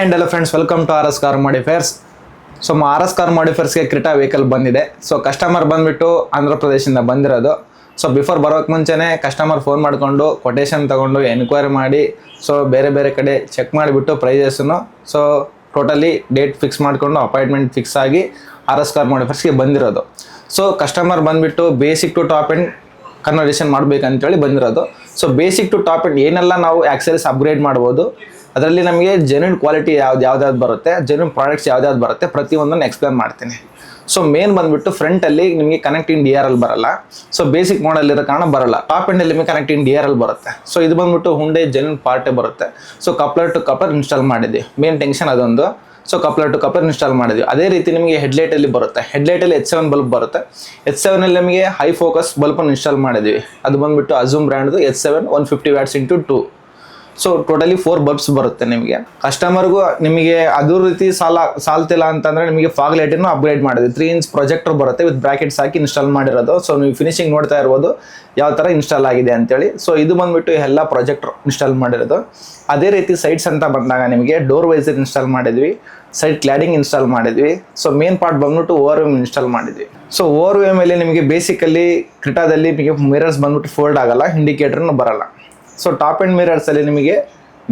Hi and hello friends, welcome to RS car modifiers. So RS car ಮಾಡಿಫೈರ್ಸ್ಗೆ Creta vehicle ಬಂದಿದೆ. So customer ಬಂದುಬಿಟ್ಟು ಆಂಧ್ರ ಪ್ರದೇಶದಿಂದ ಬಂದಿರೋದು. So before ಬರೋಕ್ಕೆ ಮುಂಚೆನೇ ಕಸ್ಟಮರ್ ಫೋನ್ ಮಾಡಿಕೊಂಡು ಕೊಟೇಶನ್ ತೊಗೊಂಡು ಎನ್ಕ್ವೈರಿ ಮಾಡಿ ಸೊ ಬೇರೆ ಬೇರೆ ಕಡೆ ಚೆಕ್ ಮಾಡಿಬಿಟ್ಟು ಪ್ರೈಸಸ್ಸನ್ನು ಸೊ ಟೋಟಲಿ ಡೇಟ್ ಫಿಕ್ಸ್ ಮಾಡಿಕೊಂಡು ಅಪಾಯಿಂಟ್ಮೆಂಟ್ ಫಿಕ್ಸ್ ಆಗಿ RS ಕಾರ್ ಮಾಡಿಫೈರ್ಸ್ಗೆ ಬಂದಿರೋದು. ಸೊ ಕಸ್ಟಮರ್ ಬಂದುಬಿಟ್ಟು basic to top end conversation ಮಾಡಬೇಕಂತೇಳಿ ಬಂದಿರೋದು. So basic to top end ಏನೆಲ್ಲ ನಾವು ಆಕ್ಸೆಸರೀಸ್ ಅಪ್ಗ್ರೇಡ್ ಮಾಡ್ಬೋದು, ಅದರಲ್ಲಿ ನಮಗೆ ಜೆನ್ಯೂನ್ ಕ್ವಾಲಿಟಿ ಯಾವ್ದಾದ್ರು ಬರುತ್ತೆ, ಜೆನ್ಯೂನ್ ಪ್ರಾಡಕ್ಟ್ಸ್ ಯಾವ್ದಾದ್ರು ಬರುತ್ತೆ, ಪ್ರತಿಯೊಂದನ್ನು ಎಕ್ಸ್ಪ್ಲೇನ್ ಮಾಡ್ತೀನಿ. ಸೊ ಮೇನ್ ಬಂದುಬಿಟ್ಟು ಫ್ರಂಟಲ್ಲಿ ನಿಮಗೆ ಕನೆಕ್ಟಿಂಗ್ DRL ಬರಲ್ಲ. ಸೊ ಬೇಸಿಕ್ ಮಾಡಲ್ ಇರೋ ಕಾರಣ ಬರಲ್ಲ. ಟಾಪ್ ಎಂಡಲ್ಲಿ ನಿಮಗೆ ಕನೆಕ್ಟಿಂಗ್ DRL ಬರುತ್ತೆ. ಸೊ ಇದು ಬಂದುಬಿಟ್ಟು ಹುಂಡೈ ಜೆನ್ಯೂನ್ ಪಾರ್ಟೇ ಬರುತ್ತೆ. So coupler to coupler install ಮಾಡಿದ್ವಿ. ಮೇನ್ ಟೆನ್ಷನ್ ಅದೊಂದು. So coupler to coupler install ಮಾಡಿದ್ವಿ. ಅದೇ ರೀತಿ ನಿಮಗೆ ಹೆಡ್ಲೈಟಲ್ಲಿ ಬರುತ್ತೆ. ಹೆಡ್ಲೈಟಲ್ಲಿ H7 ಬಲ್ಬ್ ಬರುತ್ತೆ. H7ಅಲ್ಲಿ ನಮಗೆ ಹೈ ಫೋಕಸ್ ಬಲ್ಬನ್ನು ಇನ್ಸ್ಟಾಲ್ ಮಾಡಿದ್ವಿ. ಅದು ಬಂದುಬಿಟ್ಟು ಅಜೂಮ್ ಬ್ರ್ಯಾಂಡ್ದು H7 150 watts into 2. So totally 4 bulbs ಬರುತ್ತೆ ನಿಮಗೆ. ಕಸ್ಟಮರ್ಗೂ ನಿಮಗೆ ಅದೇ ರೀತಿ ಸಾಲ್ತಿಲ್ಲ ಅಂತಂದರೆ ನಿಮಗೆ ಫಾಗ್ ಲೈಟನ್ನು ಅಪ್ಗ್ರೇಡ್ ಮಾಡಿದ್ವಿ. 3 ಇಂಚ್ ಪ್ರೊಜೆಕ್ಟರ್ ಬರುತ್ತೆ ವಿತ್ ಬ್ರಾಕೆಟ್ಸ್ ಹಾಕಿ ಇನ್ಸ್ಟಾಲ್ ಮಾಡಿರೋದು. ಸೊ ನೀವು ಫಿನಿಶಿಂಗ್ ನೋಡ್ತಾ ಇರ್ಬೋದು ಯಾವ ಥರ ಇನ್ಸ್ಟಾಲ್ ಆಗಿದೆ ಅಂತೇಳಿ. ಸೊ ಇದು ಬಂದುಬಿಟ್ಟು ಎಲ್ಲ ಪ್ರೊಜೆಕ್ಟರ್ ಇನ್ಸ್ಟಾಲ್ ಮಾಡಿರೋದು. ಅದೇ ರೀತಿ ಸೈಡ್ಸ್ ಅಂತ ಬಂದಾಗ ನಿಮಗೆ ಡೋರ್ ವೈಸರ್ ಇನ್ಸ್ಟಾಲ್ ಮಾಡಿದ್ವಿ, ಸೈಡ್ ಕ್ಲಾಡಿಂಗ್ ಇನ್ಸ್ಟಾಲ್ ಮಾಡಿದ್ವಿ. ಸೊ ಮೇನ್ ಪಾರ್ಟ್ ಬಂದ್ಬಿಟ್ಟು ಓವರ್ವೇಮ್ ಇನ್ಸ್ಟಾಲ್ ಮಾಡಿದ್ವಿ. ಸೊ ಓವರ್ವೇಮಲ್ಲಿ ನಿಮಗೆ ಬೇಸಿಕಲಿ ಕ್ರಿಟಾದಲ್ಲಿ ನಿಮಗೆ ಮಿರರ್ಸ್ ಬಂದ್ಬಿಟ್ಟು ಫೋಲ್ಡ್ ಆಗಲ್ಲ, ಇಂಡಿಕೇಟರ್ನು ಬರಲ್ಲ. ಸೊ ಟಾಪ್ ಆ್ಯಂಡ್ ಮಿರರ್ಸಲ್ಲಿ ನಿಮಗೆ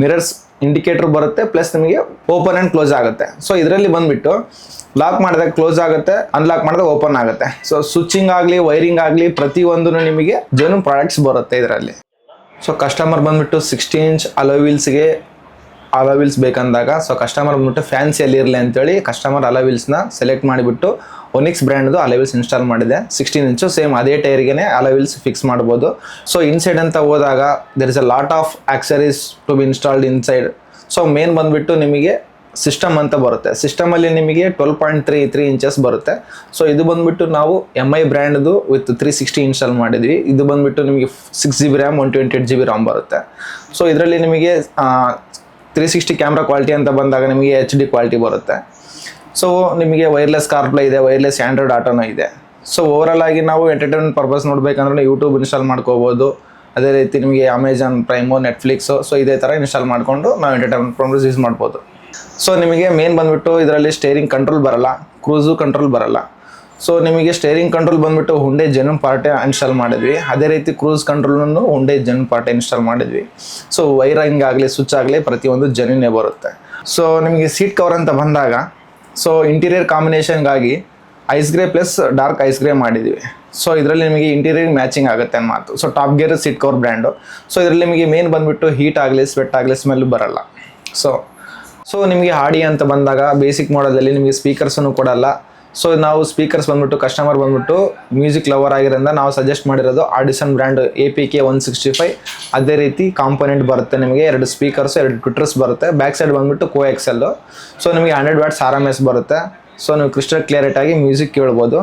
ಮಿರರ್ಸ್ ಇಂಡಿಕೇಟರ್ ಬರುತ್ತೆ, ಪ್ಲಸ್ ನಿಮಗೆ ಓಪನ್ ಆ್ಯಂಡ್ ಕ್ಲೋಸ್ ಆಗುತ್ತೆ. ಸೊ ಇದರಲ್ಲಿ ಬಂದುಬಿಟ್ಟು ಲಾಕ್ ಮಾಡಿದಾಗ ಕ್ಲೋಸ್ ಆಗುತ್ತೆ, ಅನ್ಲಾಕ್ ಮಾಡಿದಾಗ ಓಪನ್ ಆಗುತ್ತೆ. ಸೊ ಸ್ವಿಚಿಂಗ್ ಆಗಲಿ ವೈರಿಂಗ್ ಆಗಲಿ ಪ್ರತಿಯೊಂದೂ ನಿಮಗೆ ಜೆನ್ಯೂನ್ ಪ್ರಾಡಕ್ಟ್ಸ್ ಬರುತ್ತೆ ಇದರಲ್ಲಿ. ಸೊ ಕಸ್ಟಮರ್ ಬಂದುಬಿಟ್ಟು 16 ಇಂಚ್ ಅಲೋವೀಲ್ಸ್ಗೆ ಅಲೋವೀಲ್ಸ್ ಬೇಕಂದಾಗ ಸೊ ಕಸ್ಟಮರ್ ಬಂದ್ಬಿಟ್ಟು ಫ್ಯಾನ್ಸಿಯಲ್ಲಿ ಇರಲಿ ಅಂತೇಳಿ ಕಸ್ಟಮರ್ ಅಲೋವೀಲ್ಸ್ನ ಸೆಲೆಕ್ಟ್ ಮಾಡಿಬಿಟ್ಟು ಒನಿಕ್ಸ್ ಬ್ರ್ಯಾಂಡ್ದು ಅಲೋವೀಲ್ಸ್ ಇನ್ಸ್ಟಾಲ್ ಮಾಡಿದೆ. 16 ಇಂಚು ಸೇಮ್ ಅದೇ ಟೈರ್ಗೆ ಅಲೋವೀಲ್ಸ್ ಫಿಕ್ಸ್ ಮಾಡ್ಬೋದು. ಸೊ ಇನ್ಸೈಡ್ ಅಂತ ಹೋದಾಗ there is a lot of accessories to be installed inside. So main ಬಂದುಬಿಟ್ಟು ನಿಮಗೆ ಸಿಸ್ಟಮ್ ಅಂತ ಬರುತ್ತೆ. ಸಿಸ್ಟಮಲ್ಲಿ ನಿಮಗೆ 12.33 ಇಂಚಸ್ ಬರುತ್ತೆ. ಸೊ ಇದು ಬಂದುಬಿಟ್ಟು ನಾವು MI ಬ್ರ್ಯಾಂಡ್ದು ವಿತ್ 360 ಇನ್ಸ್ಟಾಲ್ ಮಾಡಿದ್ವಿ. ಇದು ಬಂದುಬಿಟ್ಟು ನಿಮಗೆ 6GB RAM 128GB ROM ಬರುತ್ತೆ. ಸೊ ಇದರಲ್ಲಿ ನಿಮಗೆ 360 ಕ್ಯಾಮ್ರಾ ಕ್ವಾಲಿಟಿ ಅಂತ ಬಂದಾಗ ನಿಮಗೆ HD ಕ್ವಾಲಿಟಿ ಬರುತ್ತೆ. ಸೊ ನಿಮಗೆ ವೈರ್ಲೆಸ್ ಕಾರ್ಪ್ಲೇ ಇದೆ, ವೈರ್ಲೆಸ್ ಆ್ಯಂಡ್ರಾಯ್ಡ್ ಆಟೋನೂ ಇದೆ. ಸೊ ಓವರಾಲ್ ಆಗಿ ನಾವು ಎಂಟರ್ಟೈನ್ಮೆಂಟ್ ಪರ್ಪಸ್ ನೋಡಬೇಕಂದ್ರೆ ಯೂಟ್ಯೂಬ್ ಇನ್ಸ್ಟಾಲ್ ಮಾಡ್ಕೋಬೋದು. ಅದೇ ರೀತಿ ನಿಮಗೆ ಅಮೆಜಾನ್ ಪ್ರೈಮು, ನೆಟ್ಫ್ಲಿಕ್ಸು ಸೊ ಇದೇ ಥರ ಇನ್ಸ್ಟಾಲ್ ಮಾಡಿಕೊಂಡು ನಾವು ಎಂಟರ್ಟೈನ್ಮೆಂಟ್ ಪರ್ಪಸ್ ಯೂಸ್ ಮಾಡ್ಬೋದು. ಸೊ ನಿಮಗೆ ಮೇನ್ ಬಂದುಬಿಟ್ಟು ಇದರಲ್ಲಿ ಸ್ಟೇರಿಂಗ್ ಕಂಟ್ರೋಲ್ ಬರಲ್ಲ, ಕ್ರೂಸು ಕಂಟ್ರೋಲ್ ಬರಲ್ಲ. ಸೊ ನಿಮಗೆ ಸ್ಟೇರಿಂಗ್ ಕಂಟ್ರೋಲ್ ಬಂದುಬಿಟ್ಟು ಹುಂಡೈ ಜೆನ್ಯೂನ್ ಪಾರ್ಟೇ ಇನ್ಸ್ಟಾಲ್ ಮಾಡಿದ್ವಿ. ಅದೇ ರೀತಿ ಕ್ರೂಸ್ ಕಂಟ್ರೋಲನ್ನು ಹುಂಡೈ ಜೆನ್ಯೂನ್ ಪಾರ್ಟೇ ಇನ್ಸ್ಟಾಲ್ ಮಾಡಿದ್ವಿ. ಸೊ ವೈರಿಂಗ್ ಆಗಲಿ ಸ್ವಿಚ್ ಆಗಲಿ ಪ್ರತಿಯೊಂದು ಜೆನ್ಯೂನೇ ಬರುತ್ತೆ. ಸೊ ನಿಮಗೆ ಸೀಟ್ ಕವರ್ ಅಂತ ಬಂದಾಗ ಸೊ ಇಂಟೀರಿಯರ್ ಕಾಂಬಿನೇಷನ್ಗಾಗಿ ice grey plus dark ice grey ಮಾಡಿದ್ವಿ. ಸೊ ಇದರಲ್ಲಿ ನಿಮಗೆ ಇಂಟೀರಿಯರ್ ಮ್ಯಾಚಿಂಗ್ ಆಗುತ್ತೆ ಅನ್ನೋ ಮಾತು. So top gear seat cover brand. So ಇದರಲ್ಲಿ ನಿಮಗೆ ಮೇನ್ ಬಂದುಬಿಟ್ಟು ಹೀಟ್ ಆಗಲಿ ಸ್ವೆಟ್ ಆಗಲಿ ಸ್ಮೆಲ್ ಬರಲ್ಲ. ಸೊ ನಿಮಗೆ ಆಡಿ ಅಂತ ಬಂದಾಗ ಬೇಸಿಕ್ ಮಾಡಲಲ್ಲಿ ನಿಮಗೆ ಸ್ಪೀಕರ್ಸನ್ನು ಕೊಡಲ್ಲ. ಸೊ ನಾವು ಸ್ಪೀಕರ್ಸ್ ಬಂದುಬಿಟ್ಟು ಕಸ್ಟಮರ್ ಬಂದುಬಿಟ್ಟು ಮ್ಯೂಸಿಕ್ ಲವರ್ ಆಗಿರೋದ್ರಿಂದ ನಾವು ಸಜೆಸ್ಟ್ ಮಾಡಿರೋದು ಆಡಿಸನ್ ಬ್ರ್ಯಾಂಡ್ APK 165. ಅದೇ ರೀತಿ ಕಾಂಪೋನೆಂಟ್ ಬರುತ್ತೆ ನಿಮಗೆ 2 ಸ್ಪೀಕರ್ಸ್ 2 ಟ್ವಿಟರ್ಸ್ ಬರುತ್ತೆ. ಬ್ಯಾಕ್ ಸೈಡ್ ಬಂದುಬಿಟ್ಟು ಕೋಎಕ್ಸೆಲ್. ಸೊ ನಿಮಗೆ 100 ವ್ಯಾಟ್ಸ್ RMS ಬರುತ್ತೆ. ಸೊ ನೀವು ಕ್ರಿಸ್ಟಲ್ ಕ್ಲಿಯರಿಟಾಗಿ ಮ್ಯೂಸಿಕ್ ಕೇಳ್ಬೋದು.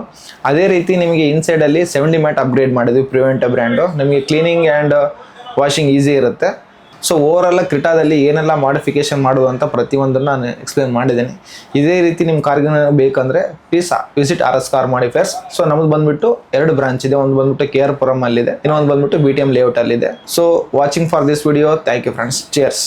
ಅದೇ ರೀತಿ ನಿಮಗೆ ಇನ್ಸೈಡಲ್ಲಿ 70 ಮ್ಯಾಟ್ ಅಪ್ಗ್ರೇಡ್ ಮಾಡಿದ್ವಿ ಪ್ರಿವೆಂಟ ಬ್ರ್ಯಾಂಡು. ನಿಮಗೆ ಕ್ಲೀನಿಂಗ್ ಆ್ಯಂಡ್ ವಾಷಿಂಗ್ ಈಸಿ ಇರುತ್ತೆ. ಸೊ ಓವರಾಲ್ ಕ್ರಿಟಾದಲ್ಲಿ ಏನೆಲ್ಲ ಮಾಡಿಫಿಕೇಷನ್ ಮಾಡೋದು ಅಂತ ಪ್ರತಿಯೊಂದನ್ನು ನಾನು ಎಕ್ಸ್ಪ್ಲೇನ್ ಮಾಡಿದ್ದೀನಿ. ಇದೇ ರೀತಿ ನಿಮ್ಮ ಕಾರ್ಗೆ ಬೇಕಂದರೆ please visit RS car modifiers. So ನಮ್ಮದು ಬಂದುಬಿಟ್ಟು 2 ಬ್ರಾಂಚ್ ಇದೆ. ಒಂದು ಬಂದುಬಿಟ್ಟು KR ಪುರಮಲ್ಲಿದೆ, ಇನ್ನೊಂದು ಬಂದುಬಿಟ್ಟು BTM ಲೇಔಟಲ್ಲಿದೆ. So watching for this video. Thank you friends. Cheers.